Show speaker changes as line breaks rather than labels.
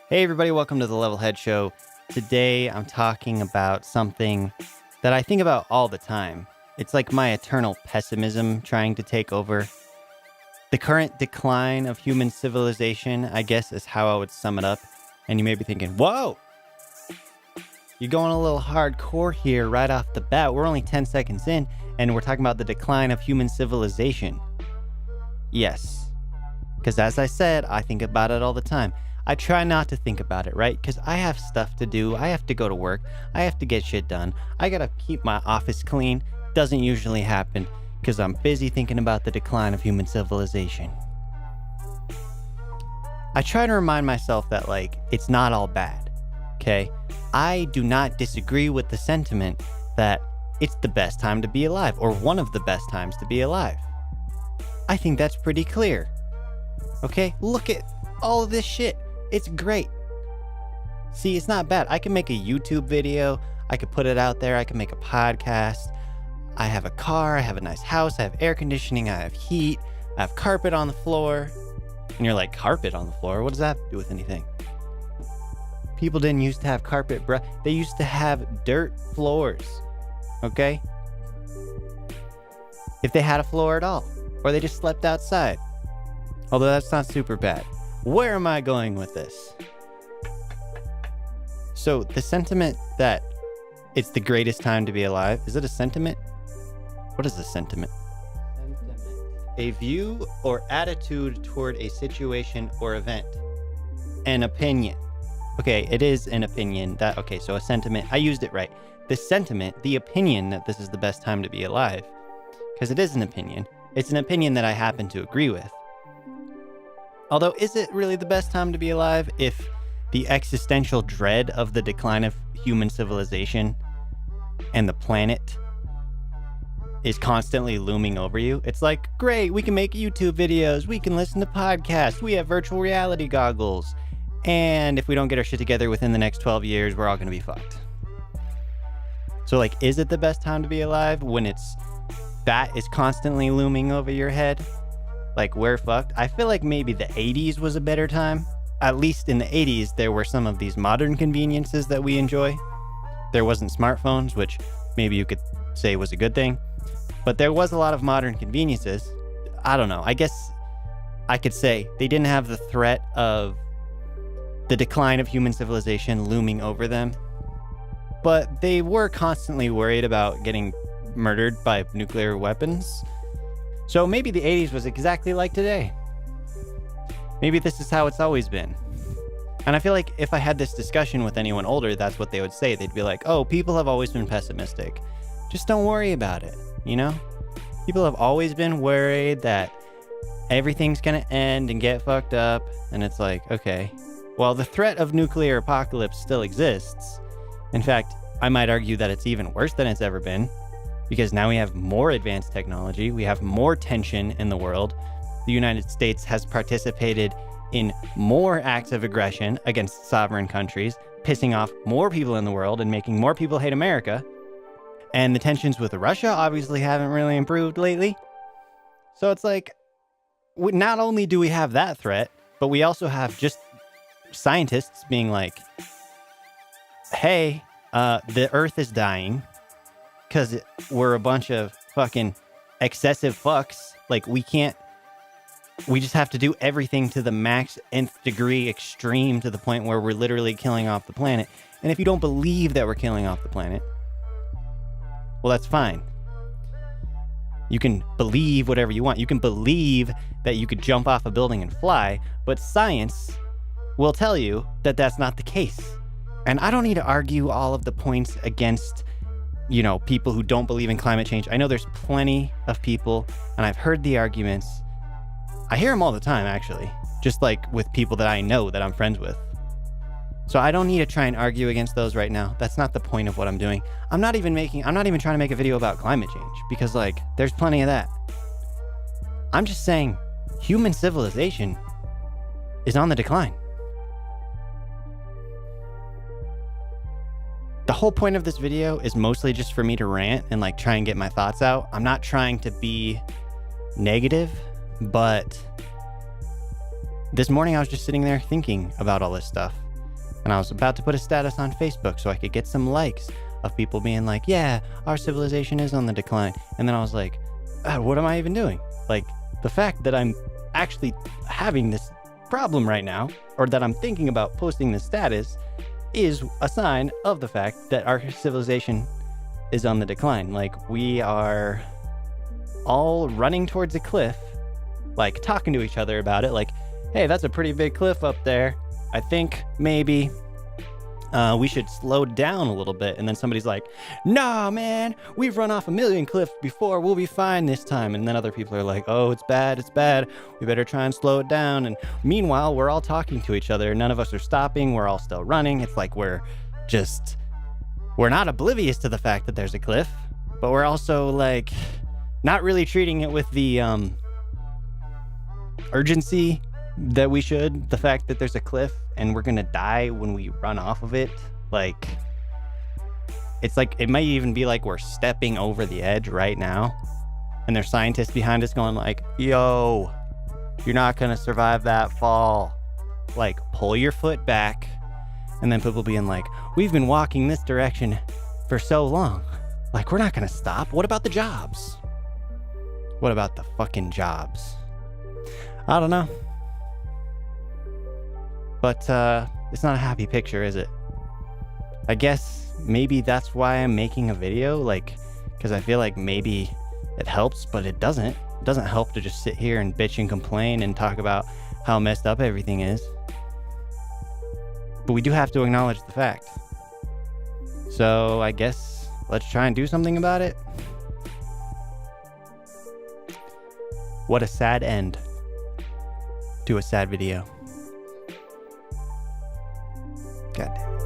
Hey everybody, welcome to the Level Head Show. Today I'm talking about something that I think about all the time. It's like my eternal pessimism trying to take over. The current decline of human civilization, I guess, is how I would sum it up. And you may be thinking, whoa, you're going a little hardcore here right off the bat. We're only 10 seconds in and we're talking about the decline of human civilization. Yes, because as I said, I think about it all the time. I try not to think about it, right? Because I have stuff to do. I have to go to work. I have to get shit done. I gotta keep my office clean. Doesn't usually happen because I'm busy thinking about the decline of human civilization. I try to remind myself that, it's not all bad, okay? I do not disagree with the sentiment that it's the best time to be alive, or one of the best times to be alive. I think that's pretty clear, okay? Look at all of this shit. It's great. See, it's not bad. I can make a YouTube video. I could put it out there. I can make a podcast. I have a car. I have a nice house. I have air conditioning. I have heat. I have carpet on the floor. And you're like, carpet on the floor? What does that have to do with anything? People didn't used to have carpet, bruh. They used to have dirt floors, okay? If they had a floor at all. Or they just slept outside. Although that's not super bad. Where am I going with this? So the sentiment that it's the greatest time to be alive, is it a sentiment? What is a sentiment? Sentiment. A view or attitude toward a situation or event. An opinion. Okay, it is an opinion. So a sentiment. I used it right. The sentiment, the opinion that this is the best time to be alive. Because it is an opinion. It's an opinion that I happen to agree with. Although, is it really the best time to be alive if the existential dread of the decline of human civilization and the planet is constantly looming over you? It's like, great, we can make YouTube videos, we can listen to podcasts, we have virtual reality goggles, and if we don't get our shit together within the next 12 years, we're all gonna be fucked. So, is it the best time to be alive when that is constantly looming over your head? We're fucked. I feel like maybe the 80s was a better time. At least in the 80s, there were some of these modern conveniences that we enjoy. There wasn't smartphones, which maybe you could say was a good thing. But there was a lot of modern conveniences. I don't know. I guess I could say they didn't have the threat of the decline of human civilization looming over them. But they were constantly worried about getting murdered by nuclear weapons. So maybe the 80s was exactly like today. Maybe this is how it's always been. And I feel like if I had this discussion with anyone older, that's what they would say. They'd be like, oh, people have always been pessimistic. Just don't worry about it, you know? People have always been worried that everything's gonna end and get fucked up. And it's like, okay, well, the threat of nuclear apocalypse still exists. In fact, I might argue that it's even worse than it's ever been. Because now we have more advanced technology, we have more tension in the world. The United States has participated in more acts of aggression against sovereign countries, pissing off more people in the world and making more people hate America. And the tensions with Russia obviously haven't really improved lately. So it's like, not only do we have that threat, but we also have just scientists being like, hey, the Earth is dying. Because we're a bunch of fucking excessive fucks. We just have to do everything to the max nth degree extreme to the point where we're literally killing off the planet. And if you don't believe that we're killing off the planet, well, that's fine. You can believe whatever you want. You can believe that you could jump off a building and fly, but science will tell you that that's not the case. And I don't need to argue all of the points against people who don't believe in climate change. I know there's plenty of people, and I've heard the arguments. I hear them all the time, actually, just with people that I know that I'm friends with. So I don't need to try and argue against those right now. That's not the point of what I'm doing. I'm not even trying to make a video about climate change because there's plenty of that. I'm just saying human civilization is on the decline. The whole point of this video is mostly just for me to rant and try and get my thoughts out. I'm not trying to be negative, but this morning I was just sitting there thinking about all this stuff. And I was about to put a status on Facebook so I could get some likes of people being like, yeah, our civilization is on the decline. And then I was like, what am I even doing? Like, the fact that I'm actually having this problem right now, or that I'm thinking about posting this status, is a sign of the fact that our civilization is on the decline. Like, we are all running towards a cliff, like talking to each other about it, like, hey, that's a pretty big cliff up there. I think maybe we should slow down a little bit. And then somebody's like, nah, man, we've run off 1,000,000 cliffs before. We'll be fine this time. And then other people are like, oh, it's bad. It's bad. We better try and slow it down. And meanwhile, we're all talking to each other. None of us are stopping. We're all still running. It's like we're not oblivious to the fact that there's a cliff, but we're also like not really treating it with the urgency that we should. The fact that there's a cliff and we're gonna die when we run off of it, like, it's like, it might even be like we're stepping over the edge right now, and there's scientists behind us going like, yo, you're not gonna survive that fall, like, pull your foot back. And then people being like, we've been walking this direction for so long, like, we're not gonna stop. What about the jobs? What about the fucking jobs? I don't know. But it's not a happy picture, is it? I guess maybe that's why I'm making a video, like, because I feel like maybe it helps, but it doesn't. It doesn't help to just sit here and bitch and complain and talk about how messed up everything is. But we do have to acknowledge the fact. So I guess let's try and do something about it. What a sad end to a sad video. God damn.